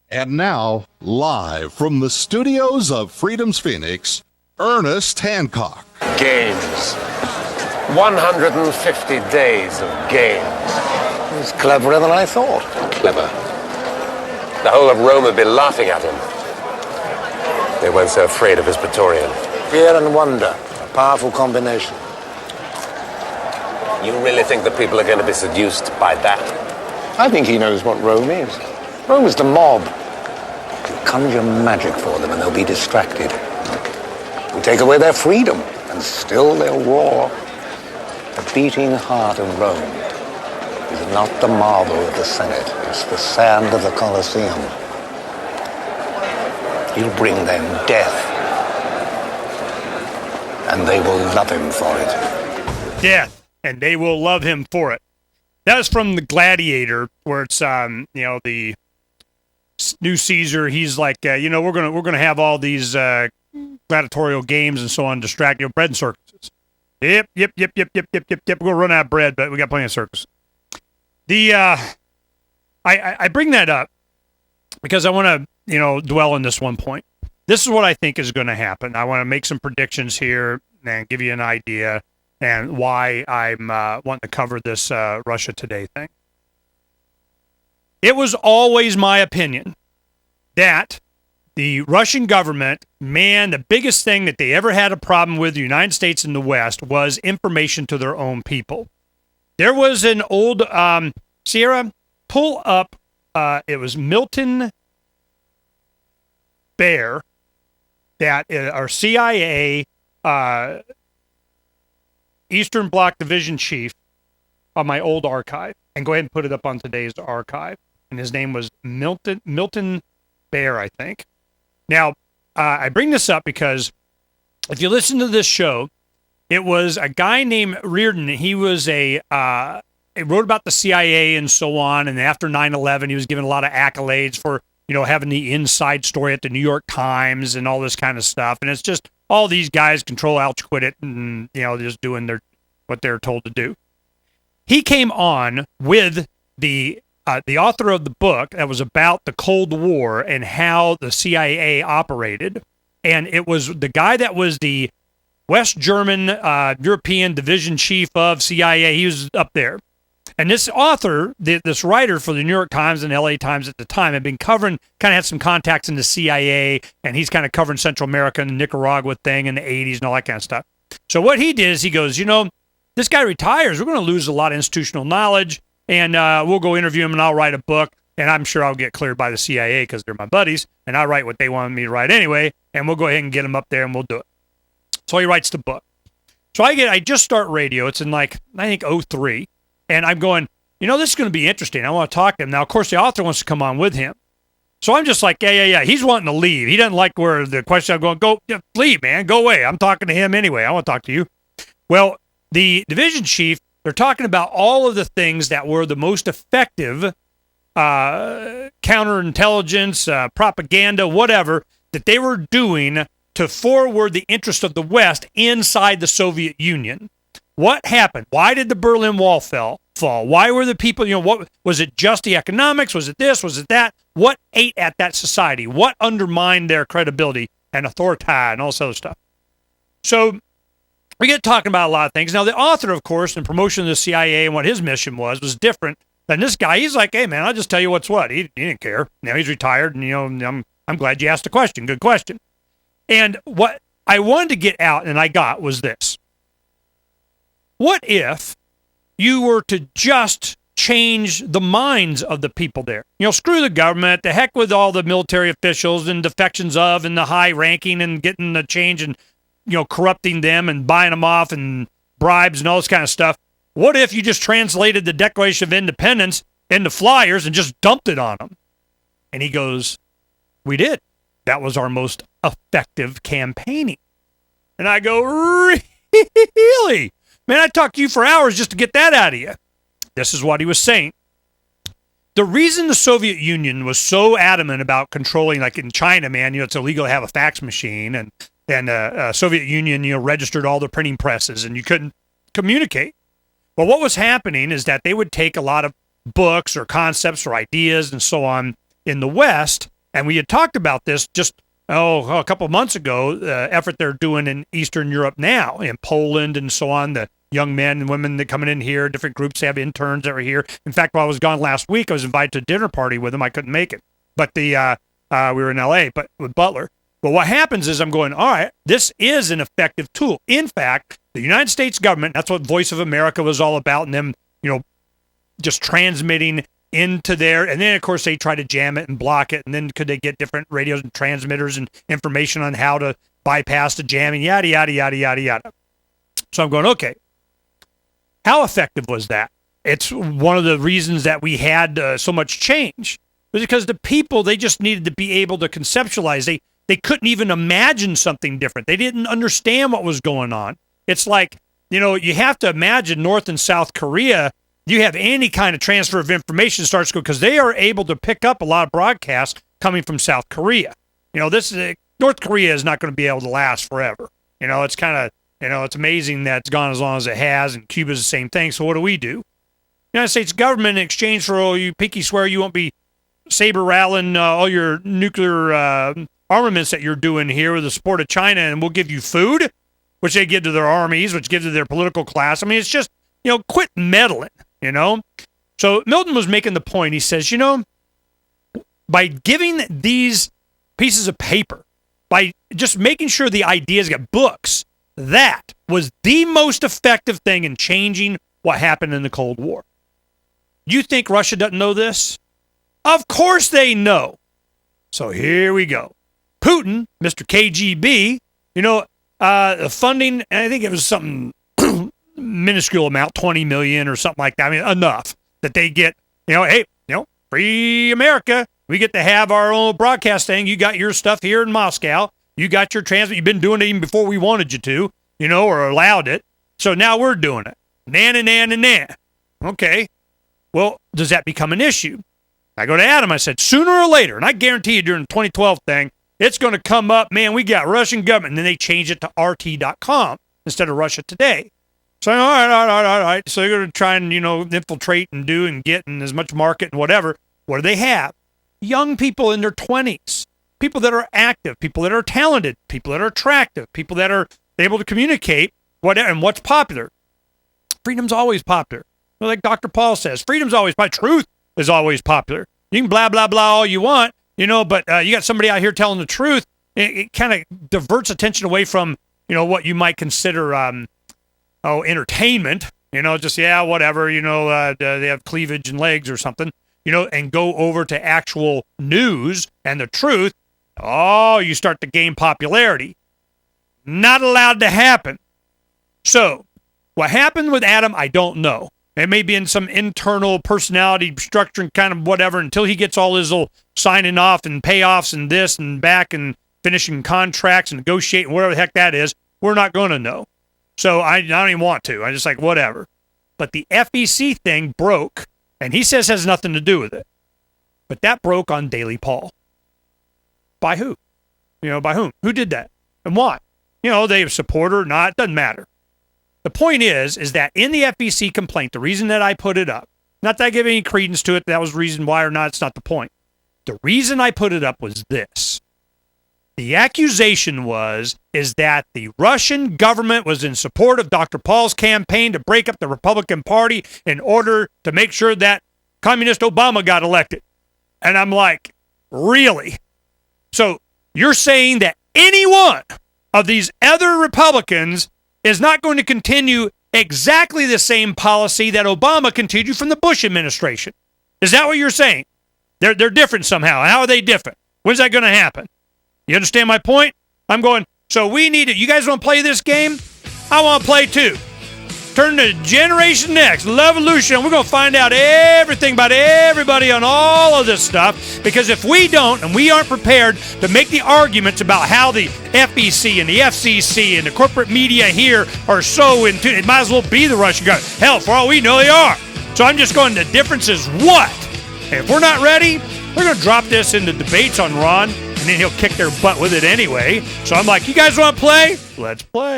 And now, live from the studios of Freedom's Phoenix, Ernest Hancock. Games. 150 days of games. He's cleverer than I thought. Clever. The whole of Rome would be laughing at him. They weren't so afraid of his Praetorian. Fear and wonder, a powerful combination. You really think the people are going to be seduced by that? I think he knows what Rome is. Rome is the mob. You conjure magic for them and they'll be distracted. You take away their freedom and still they'll roar. The beating heart of Rome is not the marble of the Senate. It's the sand of the Colosseum. He'll bring them death. And they will love him for it. Death, and they will love him for it. That was from The Gladiator, where it's the new Caesar. He's like, we're gonna have all these gladiatorial games and so on, distract bread and circuses. Yep. We're gonna run out of bread, but we got plenty of circuses. I bring that up because I want to dwell on this one point. This is what I think is going to happen. I want to make some predictions here and give you an idea and why I'm wanting to cover this Russia Today thing. It was always my opinion that the Russian government, the biggest thing that they ever had a problem with the United States and the West was information to their own people. There was an old, Sierra, pull up, it was Milton Baer, that our CIA Eastern Bloc Division Chief on my old archive, and go ahead and put it up on today's archive. And his name was Milton Baer, I think. Now, I bring this up because if you listen to this show, it was a guy named Reardon. He was he wrote about the CIA and so on. And after 9/11, he was given a lot of accolades for, having the inside story at the New York Times and all this kind of stuff. And it's just all these guys control, alt, quit it, and, just doing what they're told to do. He came on with the author of the book that was about the Cold War and how the CIA operated. And it was the guy that was the West German European Division Chief of CIA. He was up there. And this author, this writer for the New York Times and LA Times at the time, had been covering, kind of had some contacts in the CIA, and he's kind of covering Central America and the Nicaragua thing in the 80s and all that kind of stuff. So what he did is he goes, this guy retires. We're going to lose a lot of institutional knowledge, and we'll go interview him, and I'll write a book, and I'm sure I'll get cleared by the CIA because they're my buddies, and I write what they wanted me to write anyway, and we'll go ahead and get him up there, and we'll do it. So he writes the book. So I just start radio. It's in I think 03. And I'm going, this is going to be interesting. I want to talk to him. Now, of course, the author wants to come on with him. So I'm just like, yeah. He's wanting to leave. He doesn't like where the question, I'm going, go, leave, man. Go away. I'm talking to him anyway. I want to talk to you. Well, the division chief, they're talking about all of the things that were the most effective counterintelligence, propaganda, whatever, that they were doing to forward the interest of the West inside the Soviet Union. What happened? Why did the Berlin Wall fall? Why were the people, what was it, just the economics? Was it this? Was it that? What ate at that society? What undermined their credibility and authority and all this other stuff? So we get talking about a lot of things. Now, the author, of course, in promotion of the CIA and what his mission was different than this guy. He's like, hey, man, I'll just tell you what's what. He didn't care. Now he's retired, and, I'm glad you asked the question. Good question. And what I wanted to get out, and I got, was this. What if you were to just change the minds of the people there? Screw the government, the heck with all the military officials and defections of and the high ranking and getting the change and, corrupting them and buying them off and bribes and all this kind of stuff. What if you just translated the Declaration of Independence into flyers and just dumped it on them? And he goes, we did. That was our most effective campaigning. And I go, really? Man, I talked to you for hours just to get that out of you. This is what he was saying. The reason the Soviet Union was so adamant about controlling, like in China, man, it's illegal to have a fax machine, and Soviet Union, registered all the printing presses, and you couldn't communicate. Well, what was happening is that they would take a lot of books or concepts or ideas and so on in the West, And we had talked about this just, a couple of months ago, the effort they're doing in Eastern Europe now, in Poland and so on, the young men and women that coming in here, different groups have interns that are here. In fact, while I was gone last week, I was invited to a dinner party with them. I couldn't make it. But we were in L.A., but with Butler. But what happens is I'm going, all right, this is an effective tool. In fact, the United States government, that's what Voice of America was all about, and them, just transmitting into there. And then, of course, they try to jam it and block it. And then could they get different radios and transmitters and information on how to bypass the jamming, yada, yada, yada, yada, yada. So I'm going, okay, how effective was that? It's one of the reasons that we had so much change. Was because the people, they just needed to be able to conceptualize. They couldn't even imagine something different. They didn't understand what was going on. It's like, you have to imagine North and South Korea, you have any kind of transfer of information starts going, because they are able to pick up a lot of broadcasts coming from South Korea. North Korea is not going to be able to last forever. It's kind of, it's amazing that it's gone as long as it has, and Cuba's the same thing. So what do? The United States government, in exchange for all you pinky swear you won't be saber-rattling all your nuclear armaments that you're doing here with the support of China, and we'll give you food, which they give to their armies, which gives to their political class. I mean, it's just, quit meddling, So Milton was making the point. He says, by giving these pieces of paper, by just making sure the ideas get books, that was the most effective thing in changing what happened in the Cold War. You think Russia doesn't know this? Of course they know. So here we go. Putin, Mr. KGB, the funding, I think it was something minuscule amount, 20 million or something like that. I mean, enough that they get, hey, free America. We get to have our own broadcast thing. You got your stuff here in Moscow. You got your transmit. You've been doing it even before we wanted you to, or allowed it. So now we're doing it. Nan. Okay. Well, does that become an issue? I go to Adam. I said, sooner or later, and I guarantee you during the 2012 thing, it's going to come up, man, we got Russian government. And then they change it to RT.com instead of Russia Today. So, all right. So they're going to try and, infiltrate and do and get and as much market and whatever. What do they have? Young people in their 20s, people that are active, people that are talented, people that are attractive, people that are able to communicate and what's popular. Freedom's always popular. Like Dr. Paul says, freedom's always popular. Truth is always popular. You can blah, blah, blah all you want, but you got somebody out here telling the truth. It kind of diverts attention away from, what you might consider, entertainment, just, whatever, they have cleavage and legs or something, and go over to actual news and the truth. Oh, you start to gain popularity. Not allowed to happen. So what happened with Adam, I don't know. It may be in some internal personality structure kind of whatever until he gets all his little signing off and payoffs and this and back and finishing contracts and negotiating, whatever the heck that is. We're not going to know. So I don't even want to. I just like, whatever. But the FEC thing broke, and he says has nothing to do with it. But that broke on Daily Paul. By who? By whom? Who did that? And why? They support or not, doesn't matter. The point is that in the FEC complaint, the reason that I put it up, not that I give any credence to it, that was the reason why or not, it's not the point. The reason I put it up was this. The accusation is that the Russian government was in support of Dr. Paul's campaign to break up the Republican Party in order to make sure that Communist Obama got elected. And I'm like, really? So you're saying that any one of these other Republicans is not going to continue exactly the same policy that Obama continued from the Bush administration? Is that what you're saying? They're different somehow. How are they different? When's that going to happen? You understand my point? I'm going, so we need it. You guys want to play this game? I want to play too. Turn to Generation Next, Levolution. We're going to find out everything about everybody on all of this stuff. Because if we don't, and we aren't prepared to make the arguments about how the FEC and the FCC and the corporate media here are so into it, might as well be the Russian government. Hell, for all we know, they are. So I'm just going, the difference is what? And if we're not ready, we're going to drop this into debates on Ron, and then he'll kick their butt with it anyway. So I'm like, you guys want to play? Let's play.